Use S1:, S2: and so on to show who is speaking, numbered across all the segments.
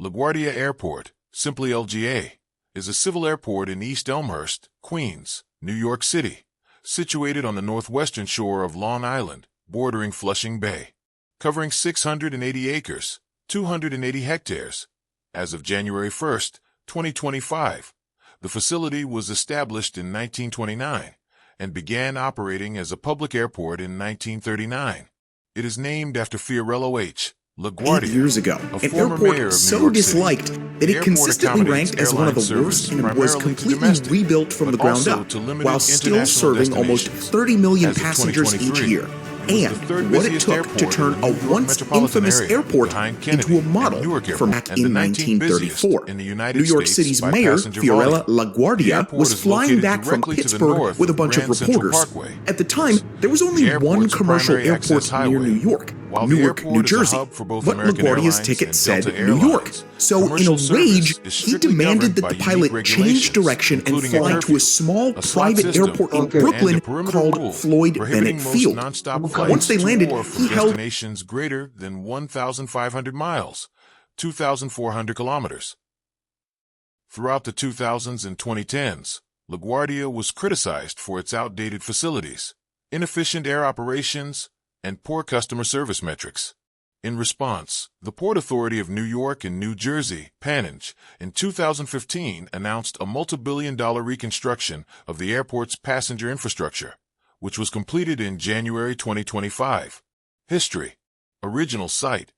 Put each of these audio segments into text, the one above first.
S1: LaGuardia Airport, simply LGA, is a civil airport in East Elmhurst, Queens, New York City, situated on the northwestern shore of Long Island, bordering Flushing Bay. Covering 680 acres, 280 hectares. As of January 1, 2025, the facility was established in 1929 and began operating as a public airport in 1939. It is named after Fiorello H. LaGuardia,
S2: 8 years ago, an airport so disliked that it consistently ranked as one of the worst and was completely rebuilt from the ground up, while still serving almost 30 million passengers each year. And what it took to turn a once infamous airport into a model from back in 1934. New York City's mayor, Fiorello LaGuardia, was flying back from Pittsburgh with a bunch of reporters. At the time, there was only one commercial airport near New York, Newark, New Jersey, but LaGuardia's ticket said New York. So in a rage, he demanded that the pilot change direction and fly to a small private airport in Brooklyn called Floyd Bennett Field. Once they landed, he held
S1: destinations greater than 1,500 miles, 2,400 kilometers. Throughout the 2000s and 2010s, LaGuardia was criticized for its outdated facilities, inefficient air operations, and poor customer service metrics. In response, the Port Authority of New York and New Jersey, PANNJ, in 2015 announced a multi-billion-dollar reconstruction of the airport's passenger infrastructure, which was completed in January 2025. History. Original site.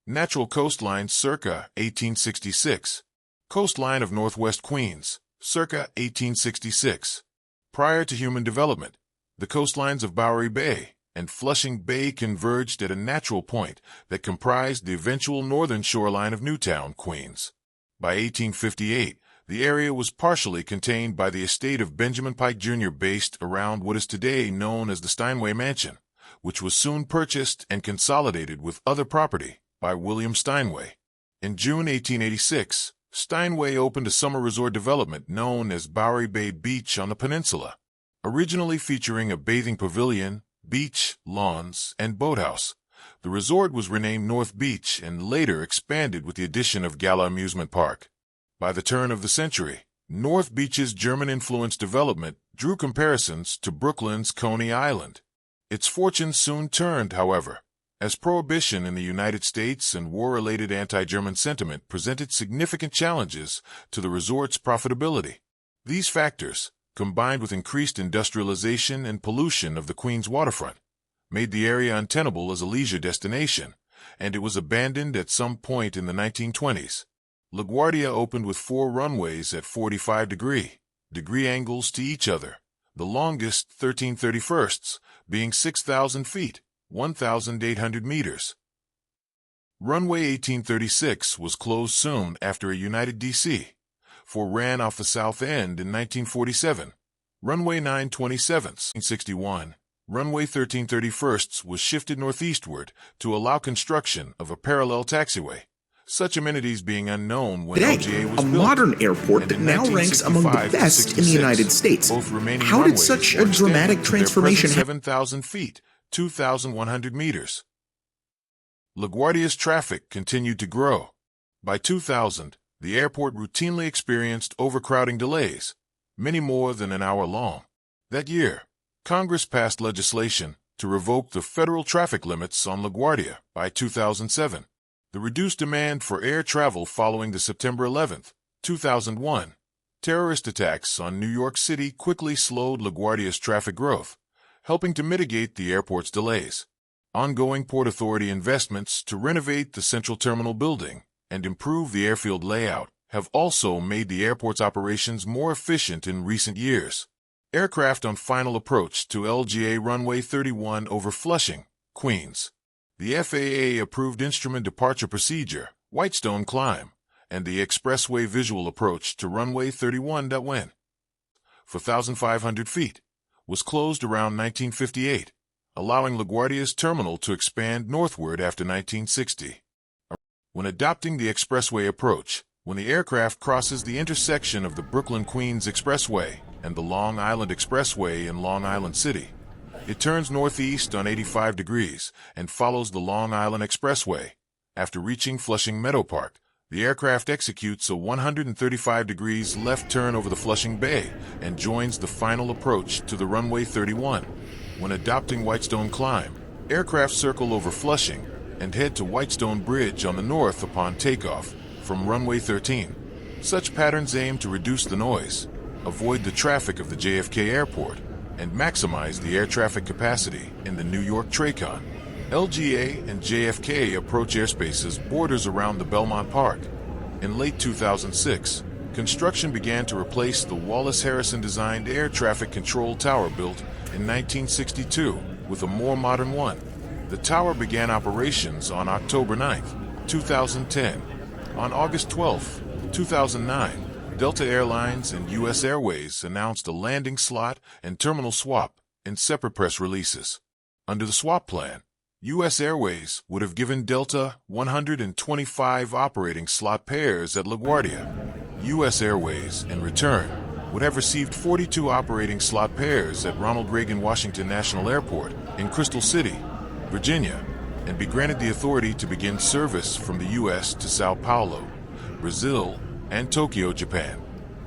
S1: Natural coastline circa 1866. Coastline of Northwest Queens, circa 1866. Prior to human development, the coastlines of Bowery Bay and Flushing Bay converged at a natural point that comprised the eventual northern shoreline of Newtown, Queens. By 1858, the area was partially contained by the estate of Benjamin Pike Jr. based around what is today known as the Steinway Mansion, which was soon purchased and consolidated with other property by William Steinway. In June 1886, Steinway opened a summer resort development known as Bowery Bay Beach on the peninsula, originally featuring a bathing pavilion, beach, lawns, and boathouse. The resort was renamed North Beach and later expanded with the addition of Gala Amusement Park. By the turn of the century, North Beach's German-influenced development drew comparisons to Brooklyn's Coney Island. Its fortunes soon turned, however, as prohibition in the United States and war-related anti-German sentiment presented significant challenges to the resort's profitability. These factors, combined with increased industrialization and pollution of the Queens waterfront, made the area untenable as a leisure destination, and it was abandoned at some point in the 1920s. LaGuardia opened with 4 runways at 45-degree angles to each other, the longest 13/31 being 6,000 feet, 1,800 meters. Runway 1836 was closed soon after a United DC ran off the south end in 1947. Runway 9/27, 1961. Runway 13/31 was shifted northeastward to allow construction of a parallel taxiway, such amenities being unknown when
S2: today,
S1: LGA was
S2: a
S1: built.
S2: modern airport that now ranks among the best in the United States. How did such a dramatic transformation happen?
S1: 7,000 feet, 2,100 meters. LaGuardia's traffic continued to grow. By 2000, the airport routinely experienced overcrowding delays, many more than an hour long. That year, Congress passed legislation to revoke the federal traffic limits on LaGuardia. By 2007, the reduced demand for air travel following the September 11, 2001, terrorist attacks on New York City quickly slowed LaGuardia's traffic growth, helping to mitigate the airport's delays. Ongoing Port Authority investments to renovate the Central Terminal building and improve the airfield layout have also made the airport's operations more efficient in recent years. Aircraft on final approach to LGA Runway 31 over Flushing, Queens. The FAA approved instrument departure procedure, Whitestone climb, and the expressway visual approach to Runway 31 that went for 1,500 feet, was closed around 1958, allowing LaGuardia's terminal to expand northward after 1960. When adopting the expressway approach, when the aircraft crosses the intersection of the Brooklyn-Queens Expressway and the Long Island Expressway in Long Island City, it turns northeast on 85 degrees and follows the Long Island Expressway. After reaching Flushing Meadow Park, The aircraft executes a 135 degrees left turn over the Flushing Bay and joins the final approach to the runway 31. When adopting Whitestone climb, aircraft circle over Flushing and head to Whitestone Bridge on the north upon takeoff from runway 13. Such patterns aim to reduce the noise, avoid the traffic of the JFK airport, and maximize the air traffic capacity in the New York TRACON. LGA and JFK approach airspaces borders around the Belmont Park. In late 2006, construction began to replace the Wallace Harrison-designed air traffic control tower built in 1962 with a more modern one. The tower began operations on October 9, 2010. On August 12, 2009, Delta Airlines and U.S. Airways announced a landing slot and terminal swap in separate press releases. Under the swap plan, U.S. Airways would have given Delta 125 operating slot pairs at LaGuardia. U.S. Airways, in return, would have received 42 operating slot pairs at Ronald Reagan Washington National Airport in Crystal City, Virginia, and be granted the authority to begin service from the U.S. to Sao Paulo, Brazil, and Tokyo, Japan.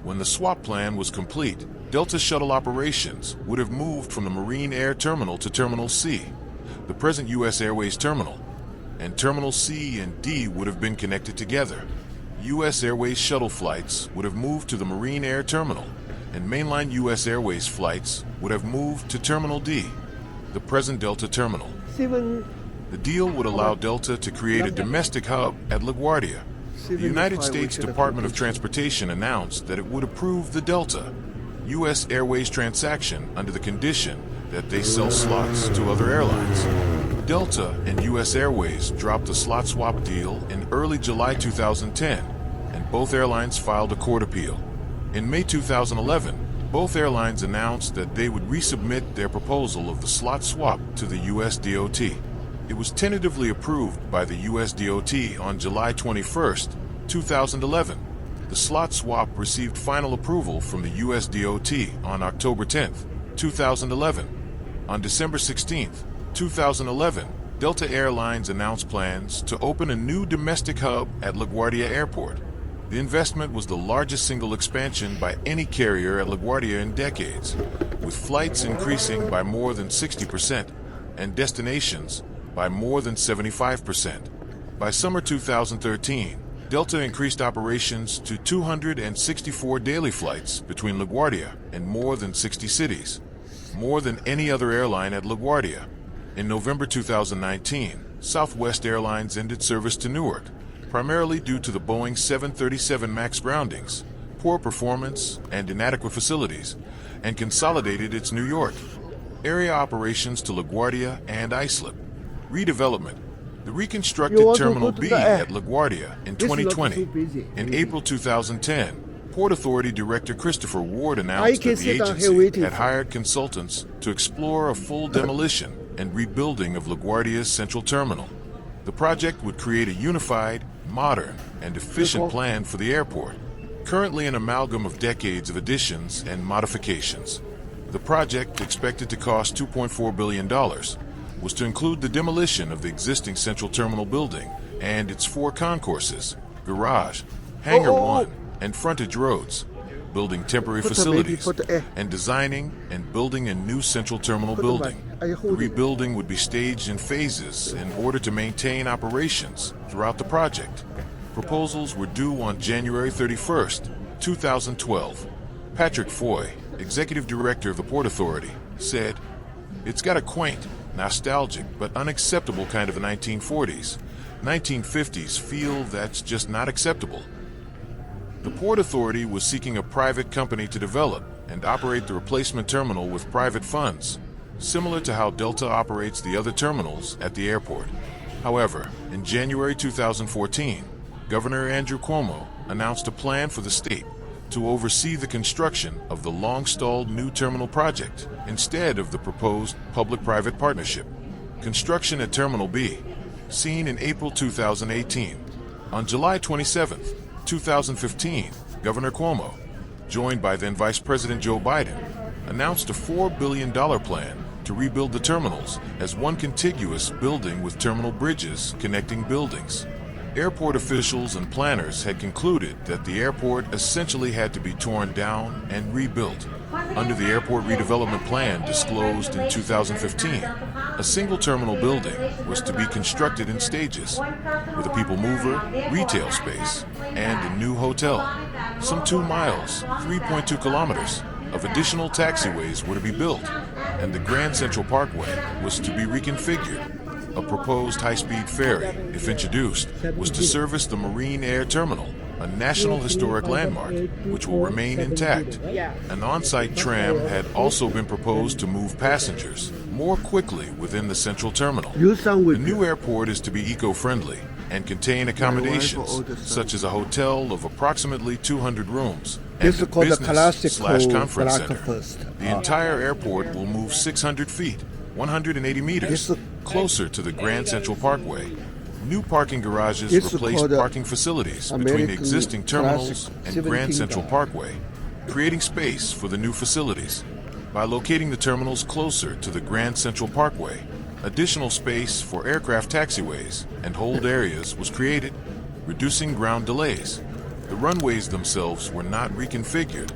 S1: When the swap plan was complete, Delta shuttle operations would have moved from the Marine Air Terminal to Terminal C, the present U.S. Airways terminal, and Terminal C and D would have been connected together. U.S. Airways shuttle flights would have moved to the Marine Air Terminal, and mainline U.S. Airways flights would have moved to Terminal D, the present Delta terminal. The deal would allow Delta to create a domestic hub at LaGuardia. The United States Department of Transportation announced that it would approve the Delta U.S. Airways transaction under the condition that they sell slots to other airlines. Delta and U.S. Airways dropped the slot swap deal in early July 2010, and both airlines filed a court appeal. In May 2011, both airlines announced that they would resubmit their proposal of the slot swap to the U.S. DOT. It was tentatively approved by the U.S. DOT on July 21, 2011. The slot swap received final approval from the U.S. DOT on October 10, 2011. On December 16, 2011, Delta Airlines announced plans to open a new domestic hub at LaGuardia Airport. The investment was the largest single expansion by any carrier at LaGuardia in decades, with flights increasing by more than 60% and destinations by more than 75%. By summer 2013, Delta increased operations to 264 daily flights between LaGuardia and more than 60 cities, more than any other airline at LaGuardia. In November 2019, Southwest Airlines ended service to Newark, primarily due to the Boeing 737 MAX groundings, poor performance, and inadequate facilities, and consolidated its New York area operations to LaGuardia and Islip. Redevelopment. The reconstructed Terminal B at LaGuardia in 2020. In April 2010, Port Authority Director Christopher Ward announced that the agency had hired consultants to explore a full demolition and rebuilding of LaGuardia's central terminal. The project would create a unified, modern, and efficient plan for the airport, currently an amalgam of decades of additions and modifications. The project, expected to cost $2.4 billion, was to include the demolition of the existing central terminal building and its 4 concourses, garage, hangar 1, and frontage roads, building temporary facilities, and designing and building a new central terminal building. The rebuilding would be staged in phases in order to maintain operations throughout the project. Proposals were due on January 31, 2012. Patrick Foy, Executive Director of the Port Authority, said, "It's got a quaint, nostalgic, but unacceptable kind of the 1940s. 1950s feel that's just not acceptable." The Port Authority was seeking a private company to develop and operate the replacement terminal with private funds, similar to how Delta operates the other terminals at the airport. However, in January 2014, Governor Andrew Cuomo announced a plan for the state to oversee the construction of the long-stalled new terminal project instead of the proposed public-private partnership. Construction at Terminal B, seen in April 2018. On July 27, 2015, Governor Cuomo, joined by then Vice President Joe Biden, announced a $4 billion plan to rebuild the terminals as one contiguous building with terminal bridges connecting buildings. Airport officials and planners had concluded that the airport essentially had to be torn down and rebuilt. Under the airport redevelopment plan disclosed in 2015, a single terminal building was to be constructed in stages, with a people mover, retail space, and a new hotel. Some 2 miles, 3.2 kilometers, of additional taxiways were to be built, and the Grand Central Parkway was to be reconfigured. A proposed high-speed ferry, if introduced, was to service the Marine Air Terminal, a National Historic Landmark, which will remain intact. An on-site tram had also been proposed to move passengers more quickly within the central terminal. The new airport is to be eco-friendly and contain accommodations, such as a hotel of approximately 200 rooms and a business/conference center. The entire airport will move 600 feet, 180 meters, closer to the Grand Central Parkway. New parking garages replaced parking facilities between the existing terminals and Grand Central Parkway, creating space for the new facilities. By locating the terminals closer to the Grand Central Parkway, additional space for aircraft taxiways and hold areas was created, reducing ground delays. The runways themselves were not reconfigured.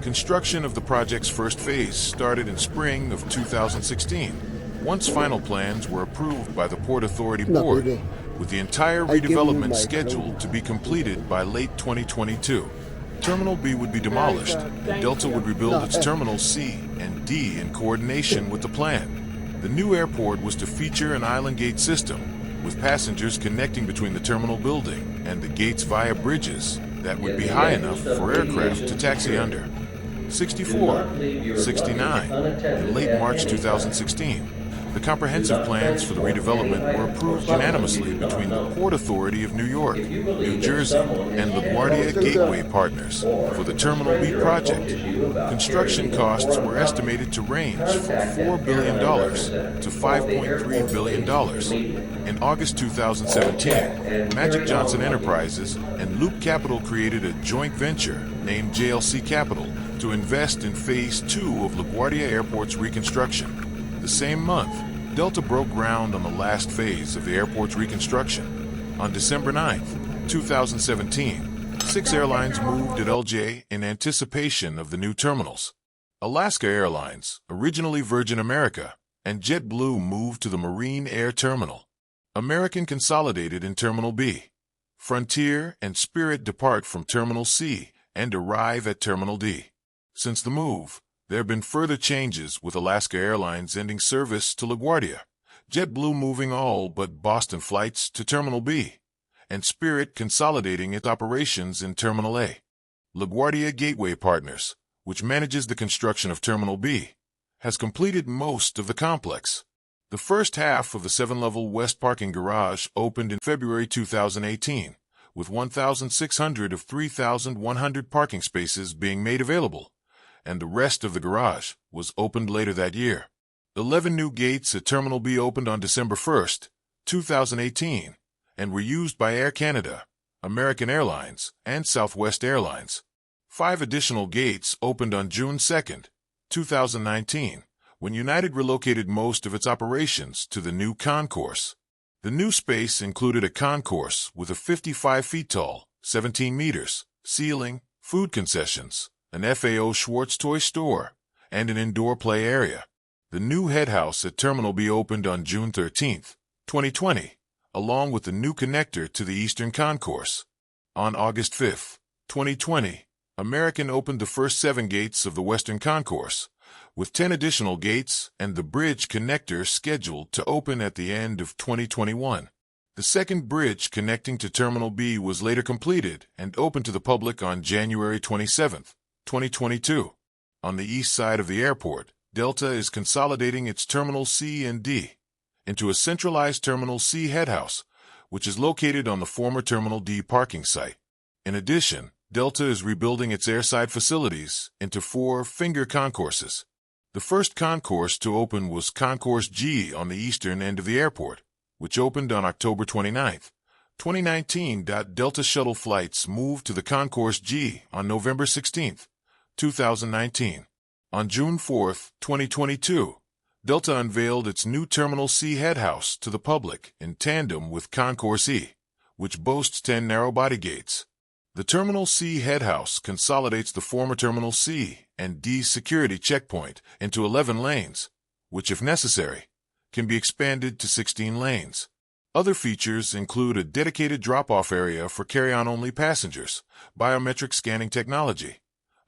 S1: Construction of the project's first phase started in spring of 2016, once final plans were approved by the Port Authority Board, with the entire redevelopment scheduled to be completed by late 2022. Terminal B would be demolished, and Delta would rebuild its Terminals C and D in coordination with the plan. The new airport was to feature an island gate system, with passengers connecting between the terminal building and the gates via bridges that would be high enough for aircraft to taxi under. 64, 69, in late March 2016, the comprehensive plans for the redevelopment were approved unanimously between the Port Authority of New York, New Jersey, and LaGuardia Gateway partners for the Terminal B project. Construction costs were estimated to range from $4 billion to $5.3 billion. In August 2017, Magic Johnson Enterprises and Loop Capital created a joint venture named JLC Capital to invest in Phase 2 of LaGuardia Airport's reconstruction. The same month, Delta broke ground on the last phase of the airport's reconstruction. On December 9, 2017, 6 airlines moved at LJ in anticipation of the new terminals. Alaska Airlines, originally Virgin America, and JetBlue moved to the Marine Air Terminal. American consolidated in Terminal B. Frontier and Spirit depart from Terminal C and arrive at Terminal D. Since the move, there have been further changes, with Alaska Airlines ending service to LaGuardia, JetBlue moving all but Boston flights to Terminal B, and Spirit consolidating its operations in Terminal A. LaGuardia Gateway Partners, which manages the construction of Terminal B, has completed most of the complex. The first half of the 7-level west parking garage opened in February 2018, with 1,600 of 3,100 parking spaces being made available, and the rest of the garage was opened later that year. 11 new gates at Terminal B opened on December 1, 2018, and were used by Air Canada, American Airlines, and Southwest Airlines. 5 additional gates opened on June 2, 2019, when United relocated most of its operations to the new concourse. The new space included a concourse with a 55 feet tall, 17 meters, ceiling, food concessions, an FAO Schwartz toy store, and an indoor play area. The new head house at Terminal B opened on June 13, 2020, along with the new connector to the Eastern Concourse. On August 5, 2020, American opened the first 7 gates of the Western Concourse, with 10 additional gates and the bridge connector scheduled to open at the end of 2021. The second bridge connecting to Terminal B was later completed and opened to the public on January 27, 2022. On the east side of the airport, Delta is consolidating its Terminal C and D into a centralized Terminal C head house, which is located on the former Terminal D parking site. In addition, Delta is rebuilding its airside facilities into 4 finger concourses. The first concourse to open was Concourse G on the eastern end of the airport, which opened on October 29, 2019. Delta shuttle flights moved to the Concourse G on November 16, 2019. On June 4, 2022, Delta unveiled its new Terminal C head house to the public in tandem with Concourse E, which boasts 10 narrow-body gates. The Terminal C headhouse consolidates the former Terminal C and D security checkpoint into 11 lanes, which, if necessary, can be expanded to 16 lanes. Other features include a dedicated drop-off area for carry-on-only passengers, biometric scanning technology,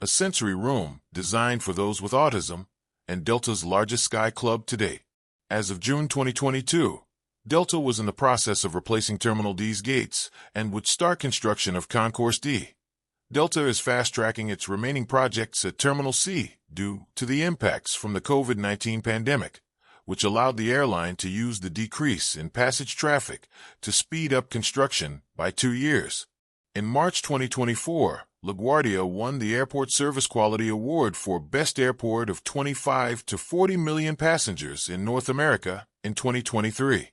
S1: a sensory room designed for those with autism, and Delta's largest Sky Club to date. As of June 2022, Delta was in the process of replacing Terminal D's gates and would start construction of Concourse D. Delta is fast-tracking its remaining projects at Terminal C due to the impacts from the COVID-19 pandemic, which allowed the airline to use the decrease in passage traffic to speed up construction by 2 years. In March 2024, LaGuardia won the Airport Service Quality Award for Best Airport of 25 to 40 million passengers in North America in 2023.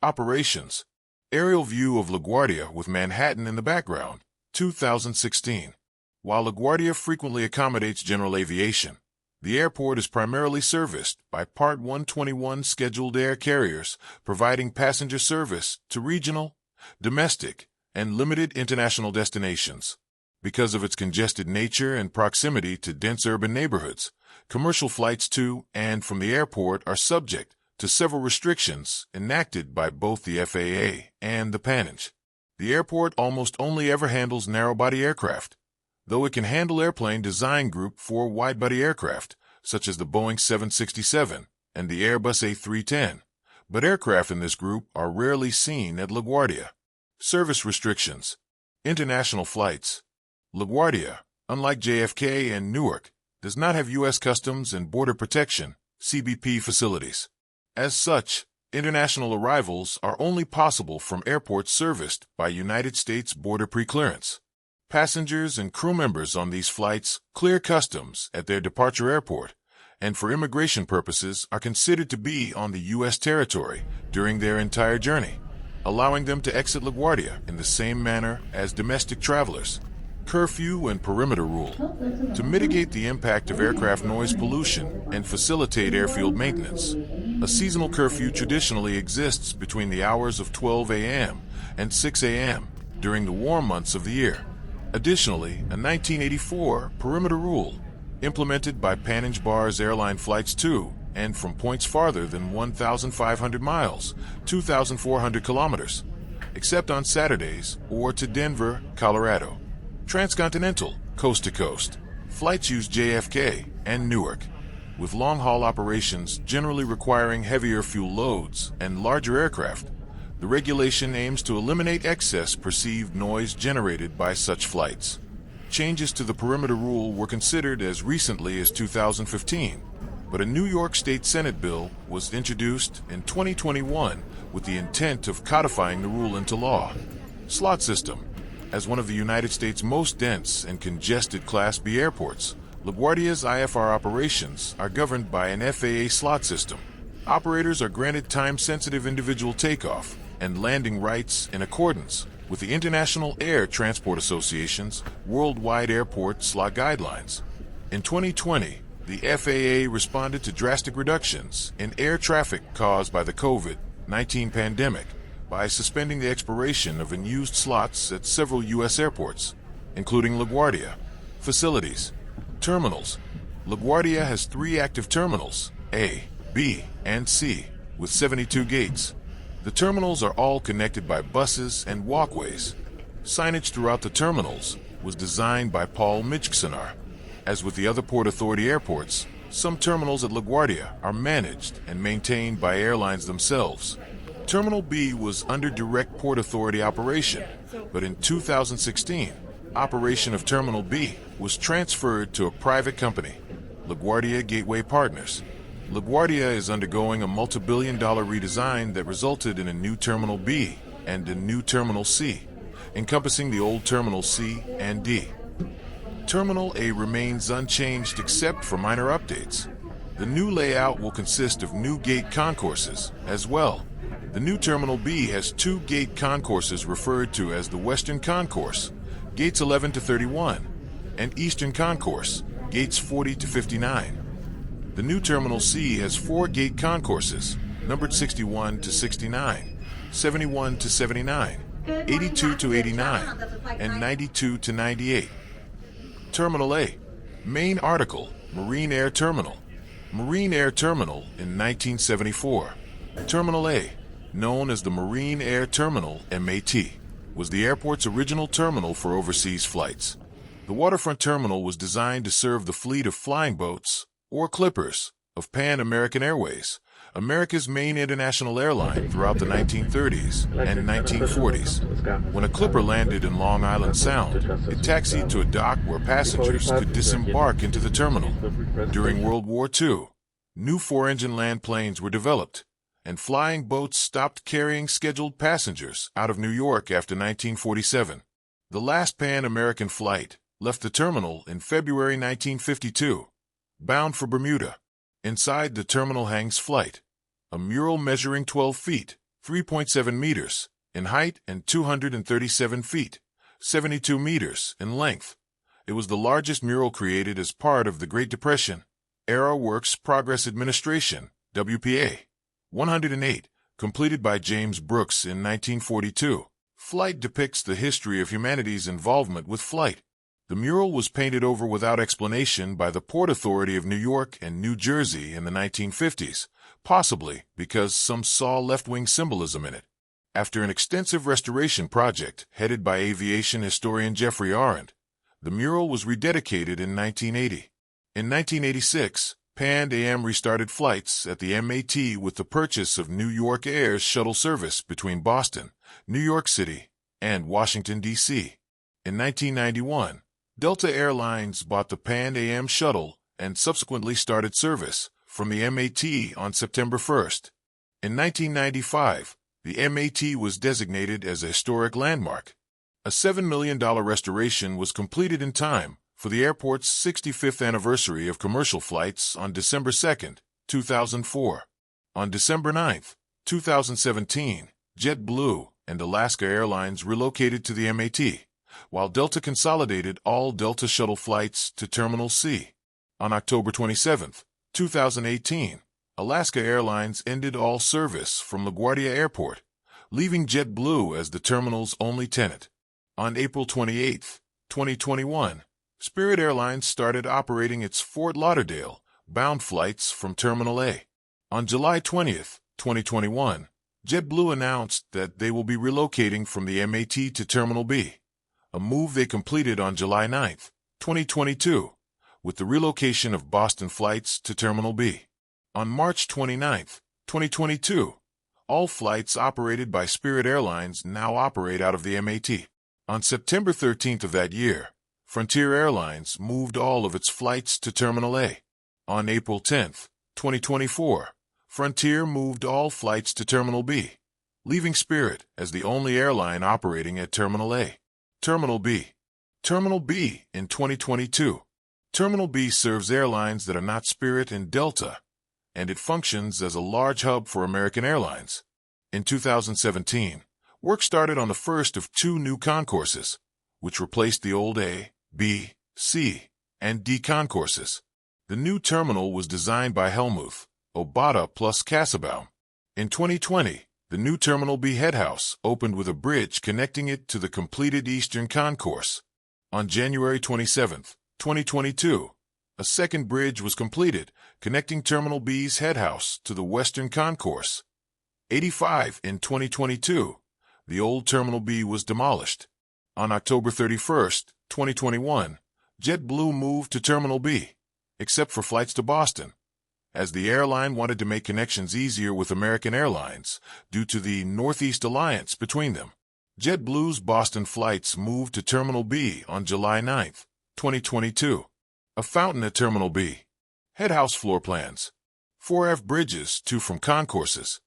S1: Operations. Aerial view of LaGuardia with Manhattan in the background, 2016. While LaGuardia frequently accommodates general aviation, the airport is primarily serviced by Part 121 scheduled air carriers, providing passenger service to regional, domestic, and limited international destinations. Because of its congested nature and proximity to dense urban neighborhoods, commercial flights to and from the airport are subject to several restrictions enacted by both the FAA and the PANAG. The airport almost only ever handles narrow-body aircraft, though it can handle airplane design group for wide-body aircraft, such as the Boeing 767 and the Airbus A310, but aircraft in this group are rarely seen at LaGuardia. Service restrictions. International flights. LaGuardia, unlike JFK and Newark, does not have U.S. Customs and Border Protection (CBP) facilities. As such, international arrivals are only possible from airports serviced by United States Border Preclearance. Passengers and crew members on these flights clear customs at their departure airport, and for immigration purposes are considered to be on the U.S. territory during their entire journey, allowing them to exit LaGuardia in the same manner as domestic travelers. Curfew and perimeter rule. To mitigate the impact of aircraft noise pollution and facilitate airfield maintenance, a seasonal curfew traditionally exists between the hours of 12 a.m. and 6 a.m. during the warm months of the year. Additionally, a 1984 perimeter rule, implemented by PANAG bars airline flights to and from points farther than 1,500 miles, 2,400 kilometers, except on Saturdays, or to Denver, Colorado. Transcontinental, coast-to-coast, flights use JFK and Newark, with long-haul operations generally requiring heavier fuel loads and larger aircraft. The regulation aims to eliminate excess perceived noise generated by such flights. Changes to the perimeter rule were considered as recently as 2015, but a New York State Senate bill was introduced in 2021 with the intent of codifying the rule into law. Slot system. As one of the United States' most dense and congested Class B airports, LaGuardia's IFR operations are governed by an FAA slot system. Operators are granted time-sensitive individual takeoff and landing rights in accordance with the International Air Transport Association's Worldwide Airport Slot Guidelines. In 2020, the FAA responded to drastic reductions in air traffic caused by the COVID-19 pandemic by suspending the expiration of unused slots at several U.S. airports, including LaGuardia. Facilities. Terminals. LaGuardia has 3 active terminals, A, B, and C, with 72 gates. The terminals are all connected by buses and walkways. Signage throughout the terminals was designed by Paul Mijksenaar. As with the other Port Authority airports, some terminals at LaGuardia are managed and maintained by airlines themselves. Terminal B was under direct Port Authority operation, but in 2016, operation of Terminal B was transferred to a private company, LaGuardia Gateway Partners. LaGuardia is undergoing a multi-billion-dollar redesign that resulted in a new Terminal B and a new Terminal C, encompassing the old Terminal C and D. Terminal A remains unchanged except for minor updates. The new layout will consist of new gate concourses as well. The new Terminal B has 2 gate concourses referred to as the Western Concourse, gates 11 to 31, and Eastern Concourse, gates 40 to 59. The new Terminal C has 4 gate concourses, numbered 61 to 69, 71 to 79, 82 to 89, and 92 to 98. Terminal A. Main article, Marine Air Terminal. Marine Air Terminal in 1974. Terminal A, known as the Marine Air Terminal, MAT, was the airport's original terminal for overseas flights. The waterfront terminal was designed to serve the fleet of flying boats, or clippers, of Pan American Airways, America's main international airline throughout the 1930s and 1940s. When a clipper landed in Long Island Sound, it taxied to a dock where passengers could disembark into the terminal. During World War II, new four-engine land planes were developed, and flying boats stopped carrying scheduled passengers out of New York after 1947. The last Pan American flight left the terminal in February 1952, bound for Bermuda. Inside the terminal hangs Flight, a mural measuring 12 feet, 3.7 meters, in height and 237 feet, 72 meters, in length. It was the largest mural created as part of the Great Depression era Works Progress Administration, WPA. 108, completed by James Brooks in 1942. Flight depicts the history of humanity's involvement with flight. The mural was painted over without explanation by the Port Authority of New York and New Jersey in the 1950s, possibly because some saw left-wing symbolism in it. After an extensive restoration project headed by aviation historian Jeffrey Arendt, the mural was rededicated in 1980. In 1986, Pan Am restarted flights at the MAT with the purchase of New York Air's shuttle service between Boston, New York City, and Washington, D.C. In 1991, Delta Airlines bought the Pan Am shuttle and subsequently started service from the MAT on September 1st. In 1995, the MAT was designated as a historic landmark. A $7 million restoration was completed in time for the airport's 65th anniversary of commercial flights on December 2, 2004. On December 9, 2017, JetBlue and Alaska Airlines relocated to the MAT, while Delta consolidated all Delta shuttle flights to Terminal C. On October 27, 2018, Alaska Airlines ended all service from LaGuardia Airport, leaving JetBlue as the terminal's only tenant. On April 28, 2021, Spirit Airlines started operating its Fort Lauderdale-bound flights from Terminal A. On July 20, 2021, JetBlue announced that they will be relocating from the MAT to Terminal B, a move they completed on July 9, 2022, with the relocation of Boston flights to Terminal B. On March 29, 2022, all flights operated by Spirit Airlines now operate out of the MAT. On September 13 of that year, Frontier Airlines moved all of its flights to Terminal A. On April 10, 2024, Frontier moved all flights to Terminal B, leaving Spirit as the only airline operating at Terminal A. Terminal B. Terminal B in 2022. Terminal B serves airlines that are not Spirit and Delta, and it functions as a large hub for American Airlines. In 2017, work started on the first of two new concourses, which replaced the old A, B, C, and D concourses. The new terminal was designed by Helmuth, Obata plus Kassabaum. In 2020, the new Terminal B headhouse opened with a bridge connecting it to the completed Eastern Concourse. On January 27, 2022, a second bridge was completed, connecting Terminal B's headhouse to the Western Concourse. 85 in 2022, the old Terminal B was demolished. On October 31, 2021, JetBlue moved to Terminal B, except for flights to Boston, as the airline wanted to make connections easier with American Airlines due to the Northeast Alliance between them. JetBlue's Boston flights moved to Terminal B on July 9, 2022. A fountain at Terminal B. Headhouse floor plans. 4F bridges, 2 from concourses.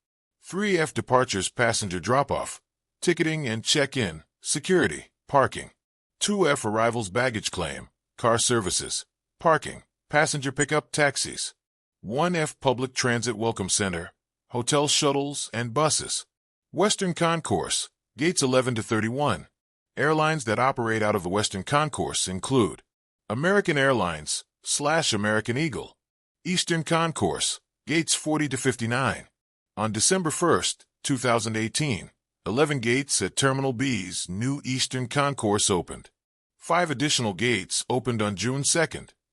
S1: 3F departures passenger drop-off, ticketing and check-in, security, parking. 2F arrivals baggage claim, car services, parking, passenger pickup taxis. 1F public transit welcome center, hotel shuttles and buses. Western Concourse, gates 11 to 31. Airlines that operate out of the Western Concourse include American Airlines / American Eagle. Eastern Concourse, gates 40 to 59. On December 1, 2018, 11 gates at Terminal B's new Eastern Concourse opened. 5 additional gates opened on June 2,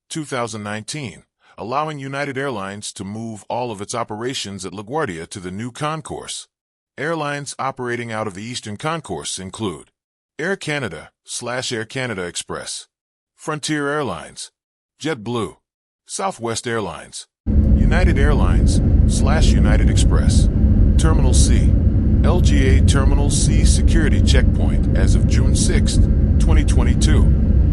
S1: 2019, allowing United Airlines to move all of its operations at LaGuardia to the new concourse. Airlines operating out of the Eastern Concourse include Air Canada/Air Canada Express, Frontier Airlines, JetBlue, Southwest Airlines, United Airlines/United Express. Terminal C. LGA Terminal C security checkpoint as of June 6, 2022.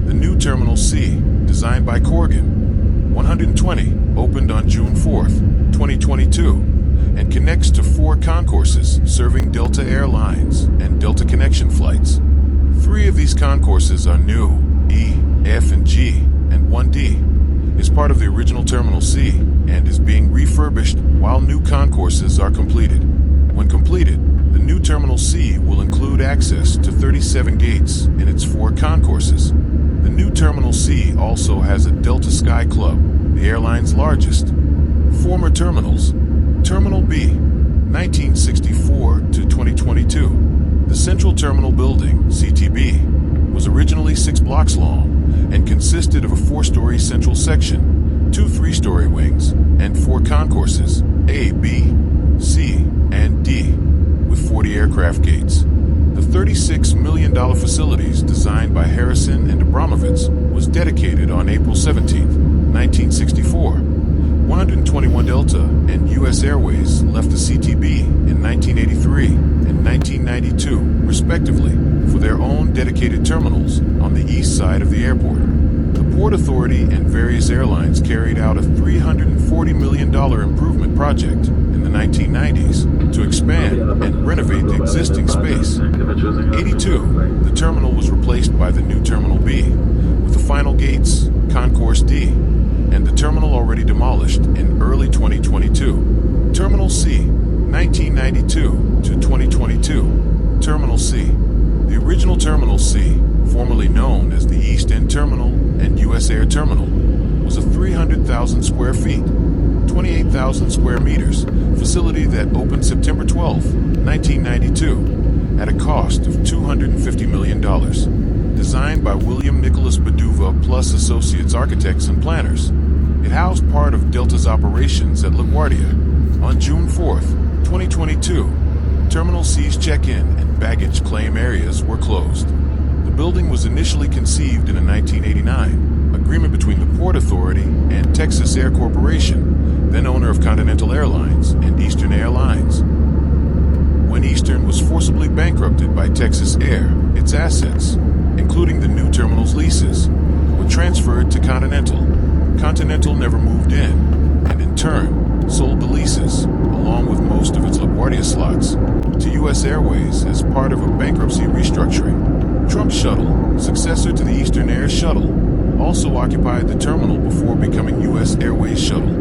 S1: The new Terminal C, designed by Corgan, 120, opened on June 4, 2022, and connects to 4 concourses serving Delta Airlines and Delta Connection flights. 3 of these concourses are new, E, F, and G, and 1D is part of the original Terminal C and is being refurbished while new concourses are completed. When completed, the new Terminal C will include access to 37 gates in its 4 concourses. The new Terminal C also has a Delta Sky Club, the airline's largest. Former terminals: Terminal B, 1964 to 2022. The Central Terminal Building, CTB, was originally 6 blocks long and consisted of a 4-story central section, 2 3-story wings, and 4 concourses, A, B, C, and D, with 40 aircraft gates. The $36 million facilities designed by Harrison and Abramovitz was dedicated on April 17, 1964. 121 Delta and U.S. Airways left the CTB in 1983 and 1992, respectively, for their own dedicated terminals on the east side of the airport. The Port Authority and various airlines carried out a $340 million improvement project in the 1990s to expand and renovate the existing space. 82, the terminal was replaced by the new Terminal B, with the final gates, Concourse D, and the terminal already demolished in early 2022. Terminal C, 1992 to 2022. Terminal C. The original Terminal C, formerly known as the East End Terminal and U.S. Air Terminal, was a 300,000 square feet, 28,000 square meters facility that opened September 12, 1992, at a cost of $250 million. Designed by William Nicholas Baduva plus Associates Architects and Planners, it housed part of Delta's operations at LaGuardia. On June 4, 2022, Terminal C's check-in and baggage claim areas were closed. The building was initially conceived in a 1989 agreement between the Port Authority and Texas Air Corporation, then owner of Continental Airlines and Eastern Airlines. When Eastern was forcibly bankrupted by Texas Air, its assets, including the new terminal's leases, were transferred to Continental. Continental never moved in, and in turn, sold the leases, along with most of its LaGuardia slots, to U.S. Airways as part of a bankruptcy restructuring. Trump Shuttle, successor to the Eastern Air Shuttle, also occupied the terminal before becoming U.S. Airways Shuttle.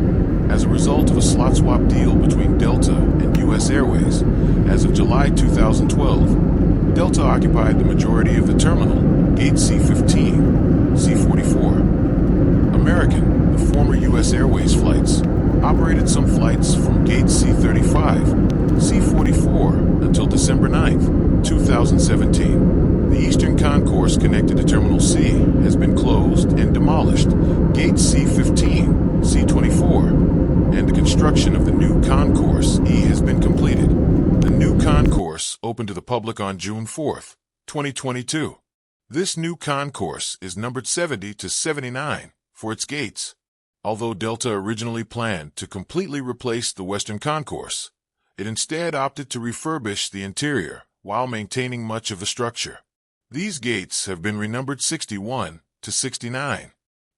S1: As a result of a slot swap deal between Delta and U.S. Airways, as of July 2012, Delta occupied the majority of the terminal, Gate C-15, C-44. American, the former U.S. Airways flights, operated some flights from Gate C-35, C-44 until December 9, 2017. The Eastern Concourse connected to Terminal C has been closed and demolished. Gate C-15, C-24, and the construction of the new Concourse E has been completed. The new Concourse opened to the public on June 4, 2022. This new Concourse is numbered 70 to 79 for its gates. Although Delta originally planned to completely replace the Western Concourse, it instead opted to refurbish the interior while maintaining much of the structure. These gates have been renumbered 61 to 69.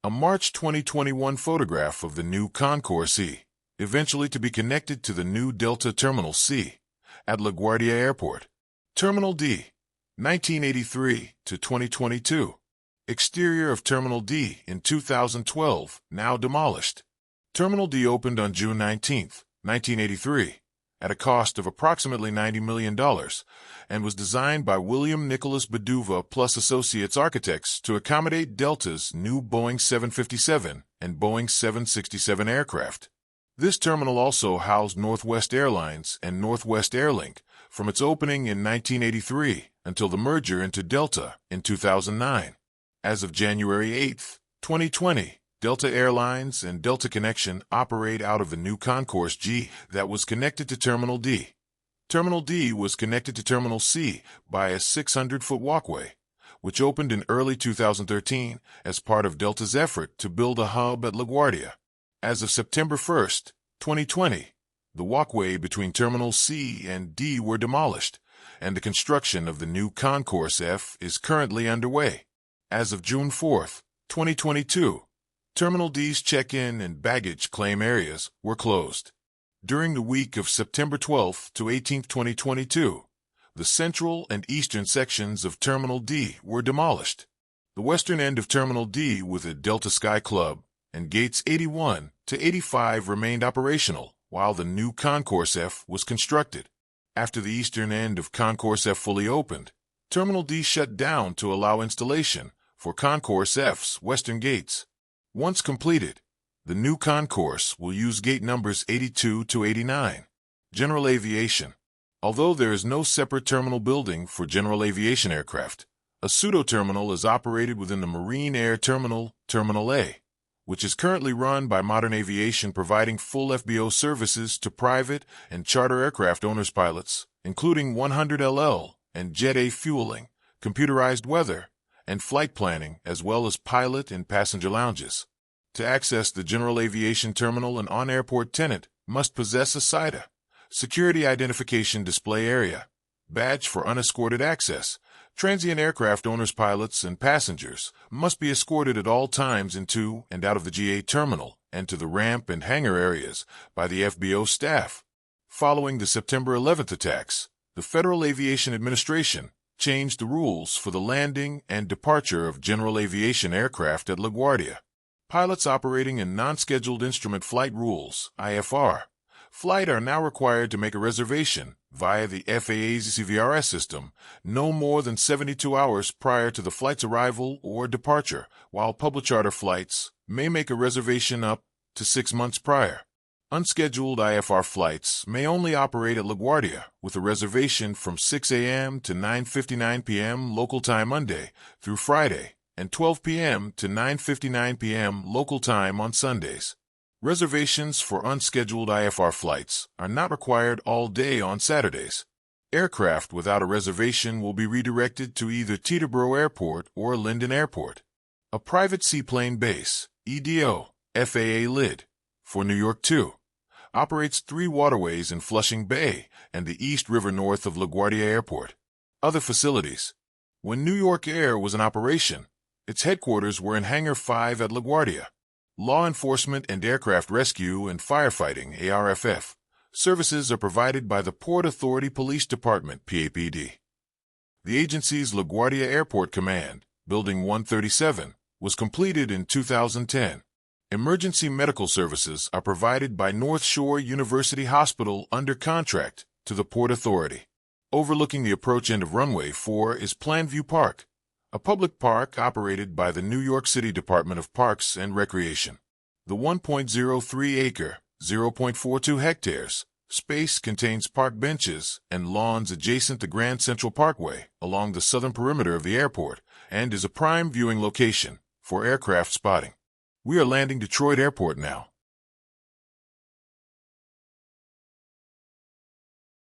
S1: A March 2021 photograph of the new Concourse E, eventually to be connected to the new Delta Terminal C at LaGuardia Airport. Terminal D, 1983 to 2022. Exterior of Terminal D in 2012, now demolished. Terminal D opened on June 19, 1983, at a cost of approximately $90 million, and was designed by William Nicholas Baduva plus Associates Architects to accommodate Delta's new Boeing 757 and Boeing 767 aircraft. This terminal also housed Northwest Airlines and Northwest Airlink from its opening in 1983 until the merger into Delta in 2009. As of January 8, 2020, Delta Airlines and Delta Connection operate out of the new Concourse G that was connected to Terminal D. Terminal D was connected to Terminal C by a 600-foot walkway, which opened in early 2013 as part of Delta's effort to build a hub at LaGuardia. As of September 1, 2020, the walkway between Terminal C and D were demolished, and the construction of the new Concourse F is currently underway. As of June 4, 2022, Terminal D's check-in and baggage claim areas were closed. During the week of September 12 to 18, 2022, the central and eastern sections of Terminal D were demolished. The western end of Terminal D with a Delta Sky Club and gates 81 to 85 remained operational, while the new Concourse F was constructed. After the eastern end of Concourse F fully opened, Terminal D shut down to allow installation for Concourse F's western gates. Once completed, the new concourse will use gate numbers 82 to 89. General Aviation. Although there is no separate terminal building for general aviation aircraft, a pseudo-terminal is operated within the Marine Air Terminal, Terminal A, which is currently run by Modern Aviation, providing full FBO services to private and charter aircraft owners' pilots, including 100LL and Jet A fueling, computerized weather, and flight planning, as well as pilot and passenger lounges. To access the General Aviation Terminal, an on-airport tenant must possess a SIDA, Security Identification Display Area, badge for unescorted access. Transient aircraft owners, pilots, and passengers must be escorted at all times into and out of the GA terminal and to the ramp and hangar areas by the FBO staff. Following the September 11th attacks, the Federal Aviation Administration changed the rules for the landing and departure of general aviation aircraft at LaGuardia. Pilots operating in non-scheduled instrument flight rules, IFR, flight are now required to make a reservation via the FAA's CVRS system no more than 72 hours prior to the flight's arrival or departure, while public charter flights may make a reservation up to 6 months prior. Unscheduled IFR flights may only operate at LaGuardia with a reservation from 6 a.m. to 9:59 p.m. local time Monday through Friday and 12 p.m. to 9:59 p.m. local time on Sundays. Reservations for unscheduled IFR flights are not required all day on Saturdays. Aircraft without a reservation will be redirected to either Teterboro Airport or Linden Airport. A private seaplane base, EDO, FAA LID, for New York 2, operates 3 waterways in Flushing Bay and the East River north of LaGuardia Airport. Other facilities. When New York Air was in operation, its headquarters were in Hangar 5 at LaGuardia. Law enforcement and aircraft rescue and firefighting, ARFF, services are provided by the Port Authority Police Department, PAPD. The agency's LaGuardia Airport Command, Building 137, was completed in 2010. Emergency medical services are provided by North Shore University Hospital under contract to the Port Authority. Overlooking the approach end of runway 4 is Plainview Park, a public park operated by the New York City Department of Parks and Recreation. The 1.03-acre, 0.42 hectares, space contains park benches and lawns adjacent to Grand Central Parkway along the southern perimeter of the airport and is a prime viewing location for aircraft spotting. We are landing Detroit Airport now.